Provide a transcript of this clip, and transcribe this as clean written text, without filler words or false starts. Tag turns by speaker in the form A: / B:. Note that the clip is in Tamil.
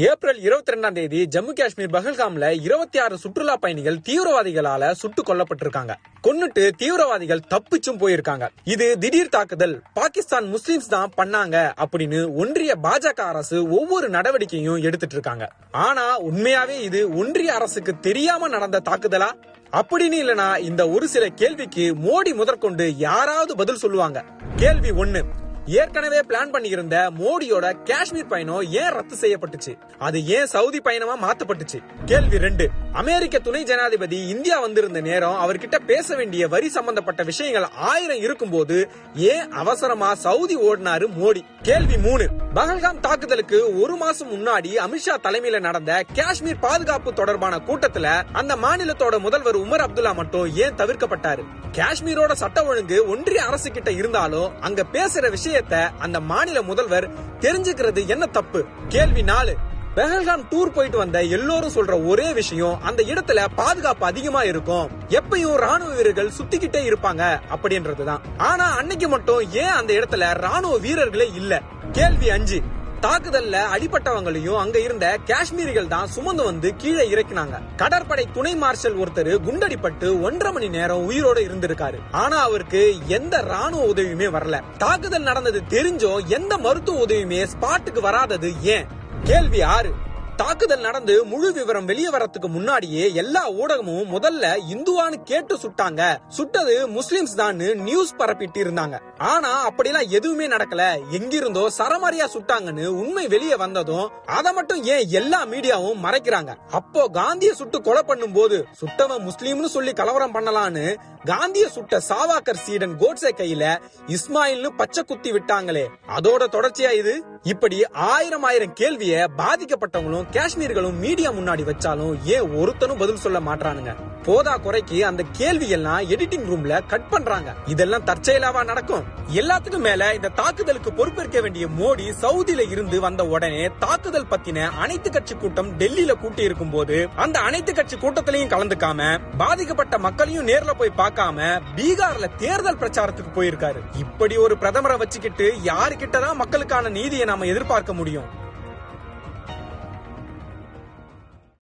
A: ஏப்ரல் 22 ஜம்மு காஷ்மீர் பஹல்காம்ல 26 சுற்றுலா பயணிகள் தீவிரவாதிகளால சுட்டு கொல்லப்பட்டிருக்காங்க. கொன்னுட்டு தீவிரவாதிகள் தப்பிச்சும் போயிருக்காங்க. இது திடீர் தாக்குதல், பாகிஸ்தான் முஸ்லிம்ஸ் தான் பண்ணாங்க அப்படின்னு ஒன்றிய பாஜக அரசு ஒவ்வொரு நடவடிக்கையும் எடுத்துட்டு இருக்காங்க. ஆனா உண்மையாவே இது ஒன்றிய அரசுக்கு தெரியாம நடந்த தாக்குதலா அப்படின்னு இல்லனா இந்த ஒரு சில கேள்விக்கு மோடி முதற்கொண்டு யாராவது பதில் சொல்லுவாங்க. கேள்வி 1, ஏற்கனவே பிளான் பண்ணியிருந்த மோடியோட காஷ்மீர் பயணம் ஏன் ரத்து செய்யப்பட்டுச்சு? அது ஏன் சவுதி பயணமா மாத்தப்பட்டுச்சு? கேள்வி 2, அமெரிக்க துணை ஜனாதிபதி இந்தியா வந்திருந்த நேரம் அவர்கிட்ட பேச வேண்டிய வரி சம்பந்தப்பட்ட விஷயங்கள் 1000 இருக்கும்போது ஏன் அவசரமா சவுதி ஓடினாரு மோடி? கேள்வி 3, பஹல்காம் தாக்குதலுக்கு ஒரு மாசம் முன்னாடி அமித்ஷா தலைமையில நடந்த காஷ்மீர் பாதுகாப்பு தொடர்பான கூட்டத்துல அந்த மாநிலத்தோட முதல்வர் உமர் அப்துல்லா மட்டும் ஏன் தவிர்க்கப்பட்டாரு? காஷ்மீரோட சட்ட ஒழுங்கு ஒன்றிய அரசு கிட்ட இருந்தாலும் அங்க பேசுற விஷயத்த அந்த மாநில முதல்வர் தெரிஞ்சுக்கிறது என்ன தப்பு? கேள்வி 4, பஹல்காம் டூர் போயிட்டு வந்த எல்லோரும் சொல்ற ஒரே விஷயம் அந்த இடத்துல பாதுகாப்பு அதிகமா இருக்கும், எப்பயும் ராணுவ வீரர்கள் சுத்திக்கிட்டே இருப்பாங்க அப்படின்றதுதான். ஆனா அன்னைக்கு மட்டும் ஏன் அந்த இடத்துல ராணுவ வீரர்களே இல்ல? கேள்வி 5, தாக்குதல்ல அடிப்பட்டவங்களையும் அங்க இருந்த காஷ்மீரிகள் தான் சுமந்து வந்து கீழே இறக்கினாங்க. கடற்படை துணை மார்ஷல் ஒருத்தர் குண்டடிப்பட்டு 1.5 மணி நேரம் உயிரோட இருந்திருக்காரு. ஆனா அவருக்கு எந்த ராணுவ உதவியுமே வரல. தாக்குதல் நடந்தது தெரிஞ்சும் எந்த மருத்துவ உதவியுமே ஸ்பாட்டுக்கு வராதது ஏன்? கேள்வி 6, தாக்குதல் நடந்து முழு விவரம் வெளியே வரத்துக்கு முன்னாடியே எல்லா ஊடகமும் முதல்ல இந்துவான்னு கேட்டு சுட்டாங்க, சுட்டது முஸ்லிம்ஸ் தான் நியூஸ் பரப்பிட்டு இருந்தாங்க. ஆனா அப்படிலாம் எதுவுமே நடக்கல, எங்கிருந்தோ சரமாரியா சுட்டாங்கன்னு உண்மை வெளியே வந்ததும் அதை மட்டும் ஏன் எல்லா மீடியாவும் மறைக்கிறாங்க? அப்போ காந்திய சுட்டு கொலை பண்ணும் போது சுட்டவன் முஸ்லீம்னு சொல்லி கலவரம் பண்ணலான்னு காந்திய சுட்ட சாவாக்கர் சீடன் கோட்ஸே கையில இஸ்மாயில்னு பச்சை குத்தி விட்டாங்களே, அதோட தொடர்ச்சியா இது? இப்படி ஆயிரம் கேள்விய பாதிக்கப்பட்டவங்களும் காஷ்மீர்களும் மீடியா முன்னாடி வச்சாலும் ஏன் ஒருத்தனும் பதில் சொல்ல மாட்டானுங்க? போதா குறைக்கு அந்த கேள்வி எல்லாம் எடிட்டிங் ரூம்ல கட் பண்றாங்க. இதெல்லாம் தற்செயலாவா நடக்கும்? எல்லாத்துக்கும் மேல இந்த தாக்குதலுக்கு பொறுப்பேற்க வேண்டிய மோடி சவுதியில இருந்து வந்த உடனே தாக்குதல் பத்தின அனைத்து கட்சி கூட்டம் டெல்லியில கூட்டி இருக்கும் போது அந்த அனைத்து கட்சி கூட்டத்திலையும் கலந்துக்காம பாதிக்கப்பட்ட மக்களையும் நேர்ல போய் பார்க்காம பீகார்ல தேர்தல் பிரச்சாரத்துக்கு போயிருக்காரு. இப்படி ஒரு பிரதமரை வச்சுக்கிட்டு யாருகிட்டதான் மக்களுக்கான நீதியை நாம எதிர்பார்க்க முடியும்?